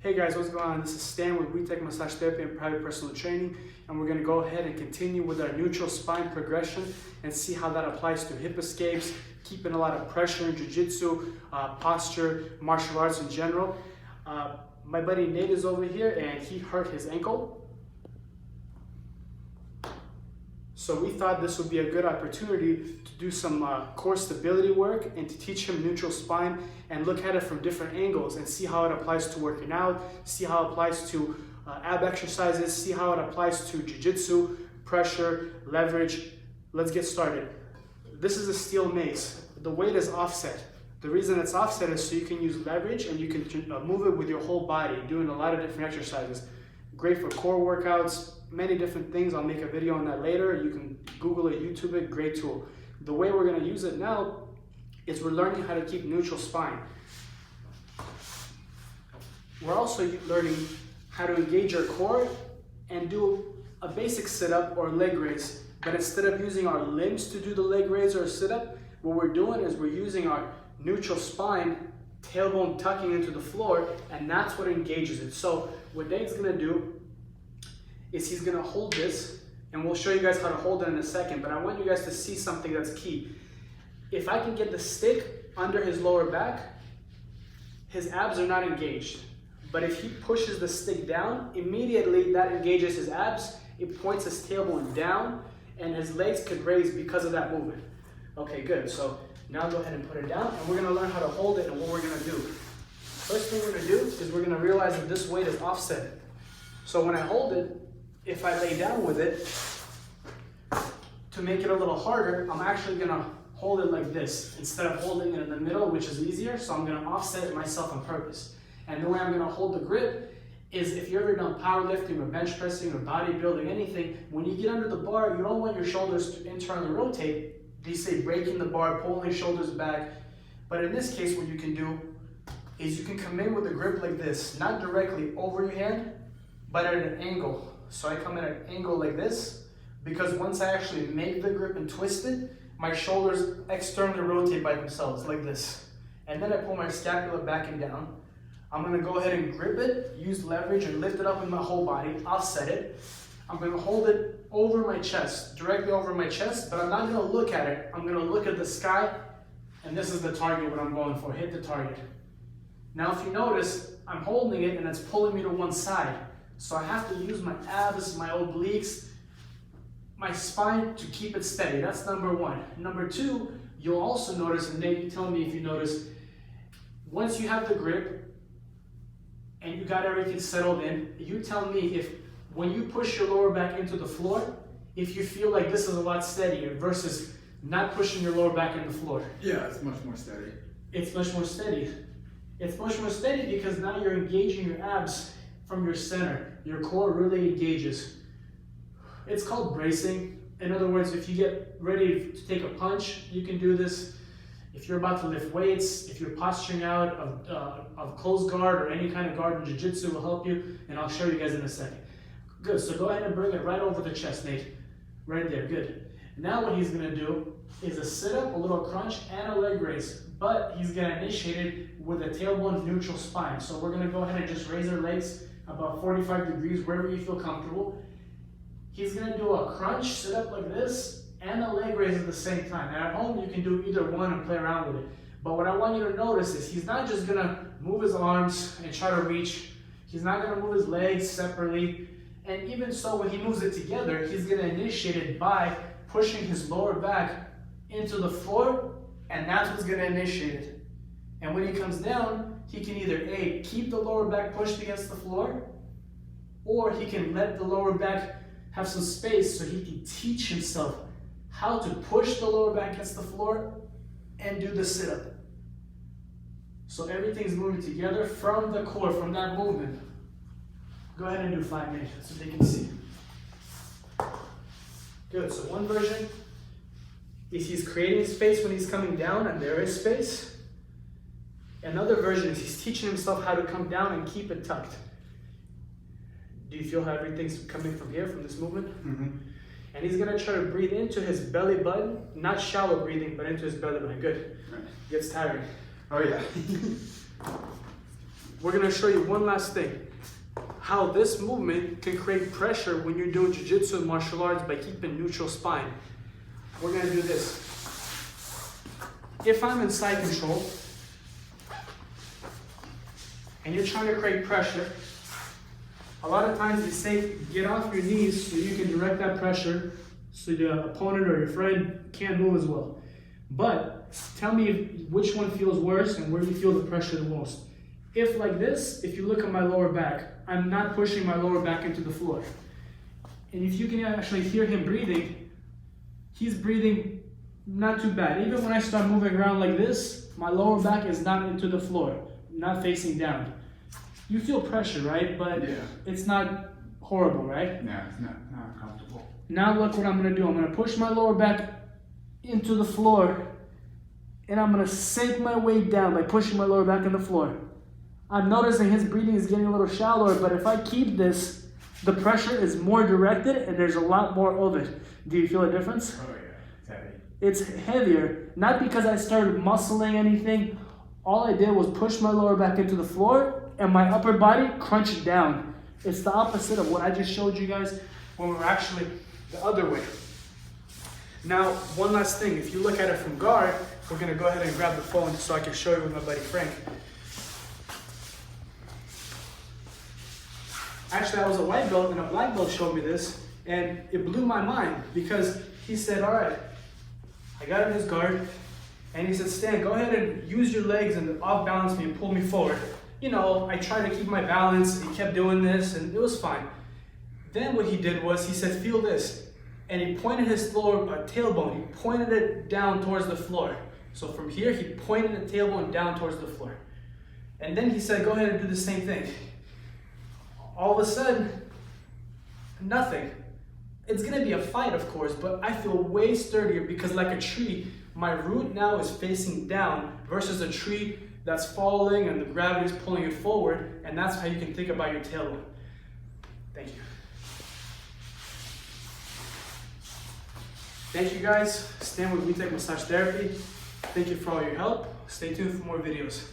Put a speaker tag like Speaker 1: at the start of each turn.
Speaker 1: Hey guys, what's going on? This is Stan with Retech Massage Therapy and Private Personal Training, and we're going to go ahead and continue with our neutral spine progression and see how that applies to hip escapes, keeping a lot of pressure in jiu-jitsu, posture, martial arts in general. My buddy Nate is over here and he hurt his ankle. So we thought this would be a good opportunity to do some core stability work and to teach him neutral spine and look at it from different angles and see how it applies to working out, see how it applies to ab exercises, see how it applies to jiu-jitsu, pressure, leverage. Let's get started. This is a steel mace. The weight is offset. The reason it's offset is so you can use leverage and you can move it with your whole body, doing a lot of different exercises. Great for core workouts, many different things. I'll make a video on that later. You can Google it, YouTube it, great tool. The way we're gonna use it now is we're learning how to keep neutral spine. We're also learning how to engage our core and do a basic sit-up or leg raise. But instead of using our limbs to do the leg raise or sit-up, what we're doing is we're using our neutral spine, tailbone tucking into the floor, and that's what engages it. So what Dave's gonna do is he's gonna hold this, and we'll show you guys how to hold it in a second, but I want you guys to see something that's key. If I can get the stick under his lower back, his abs are not engaged. But if he pushes the stick down, immediately that engages his abs, it points his tailbone down, and his legs could raise because of that movement. Okay, good. So now go ahead and put it down, and we're gonna learn how to hold it and what we're gonna do. First thing we're gonna do is we're gonna realize that this weight is offset. So when I hold it, if I lay down with it, to make it a little harder, I'm actually gonna hold it like this instead of holding it in the middle, which is easier. So I'm gonna offset it myself on purpose. And the way I'm gonna hold the grip is if you've ever done powerlifting or bench pressing or bodybuilding, anything, when you get under the bar, you don't want your shoulders to internally rotate. They say breaking the bar, pulling shoulders back. But in this case, what you can do is you can come in with a grip like this, not directly over your hand, but at an angle. So I come in at an angle like this, because once I actually make the grip and twist it, my shoulders externally rotate by themselves like this. And then I pull my scapula back and down. I'm gonna go ahead and grip it, use leverage and lift it up with my whole body, offset it. I'm gonna hold it over my chest, directly over my chest, but I'm not gonna look at it. I'm gonna look at the sky, and this is the target, what I'm going for, hit the target. Now if you notice, I'm holding it and it's pulling me to one side. So I have to use my abs, my obliques, my spine to keep it steady. That's number one. Number two, you'll also notice, and then you tell me if you notice, once you have the grip and you got everything settled in, you tell me if when you push your lower back into the floor, if you feel like this is a lot steadier versus not pushing your lower back in the floor.
Speaker 2: Yeah, it's much more steady.
Speaker 1: It's much more steady. It's much more steady because now you're engaging your abs from your center. Your core really engages. It's called bracing. In other words, if you get ready to take a punch, you can do this. If you're about to lift weights, if you're posturing out of closed guard or any kind of guard in jiu-jitsu will help you, and I'll show you guys in a second. Good, so go ahead and bring it right over the chest, Nate. Right there, good. Now what he's gonna do is a sit-up, a little crunch, and a leg raise. But he's gonna initiate it with a tailbone neutral spine. So we're gonna go ahead and just raise our legs about 45 degrees, wherever you feel comfortable. He's gonna do a crunch, sit up like this, and a leg raise at the same time. And at home, you can do either one and play around with it. But what I want you to notice is he's not just gonna move his arms and try to reach. He's not gonna move his legs separately. And even so, when he moves it together, he's gonna initiate it by pushing his lower back into the floor, and that's what's gonna initiate it. And when he comes down, he can either A, keep the lower back pushed against the floor, or he can let the lower back have some space so he can teach himself how to push the lower back against the floor and do the sit-up. So everything's moving together from the core, from that movement. Go ahead and do 5 minutes so they can see. Good, so one version is he's creating space when he's coming down and there is space. Another version is he's teaching himself how to come down and keep it tucked. Do you feel how everything's coming from here, from this movement?
Speaker 2: Mm-hmm.
Speaker 1: And he's gonna try to breathe into his belly button, not shallow breathing, but into his belly button. Good.
Speaker 2: Right.
Speaker 1: Gets tiring.
Speaker 2: Oh yeah.
Speaker 1: we're gonna show you one last thing. How this movement can create pressure when you're doing jiu-jitsu and martial arts by keeping neutral spine. We're gonna do this. If I'm in side control, and you're trying to create pressure, a lot of times they say get off your knees so you can direct that pressure so the opponent or your friend can't move as well. But tell me which one feels worse and where you feel the pressure the most. If like this, if you look at my lower back, I'm not pushing my lower back into the floor. And if you can actually hear him breathing, he's breathing not too bad. Even when I start moving around like this, my lower back is not into the floor, not facing down. You feel pressure, right? But yeah, it's not horrible, right?
Speaker 2: No, it's not comfortable.
Speaker 1: Now look what I'm gonna do. I'm gonna push my lower back into the floor, and I'm gonna sink my weight down by pushing my lower back in the floor. I'm noticing his breathing is getting a little shallower, but if I keep this, the pressure is more directed and there's a lot more of it. Do you feel a difference?
Speaker 2: Oh yeah, it's heavy.
Speaker 1: It's heavier, not because I started muscling anything. All I did was push my lower back into the floor and my upper body crunched down. It's the opposite of what I just showed you guys when we were actually the other way. Now, one last thing, if you look at it from guard, we're gonna go ahead and grab the phone so I can show you with my buddy Frank. Actually, I was a white belt and a black belt showed me this, and it blew my mind because he said, all right, I got in his guard, and he said, Stan, go ahead and use your legs and off balance me and pull me forward. You know, I tried to keep my balance, he kept doing this, and it was fine. Then what he did was, he said, feel this. And he pointed his tailbone, he pointed it down towards the floor. So from here, he pointed the tailbone down towards the floor. And then he said, go ahead and do the same thing. All of a sudden, nothing. It's gonna be a fight, of course, but I feel way sturdier because like a tree, my root now is facing down versus a tree that's falling and the gravity is pulling it forward, and that's how you can think about your tailbone. Thank you. Thank you guys. Stan with We Take Massage Therapy. Thank you for all your help. Stay tuned for more videos.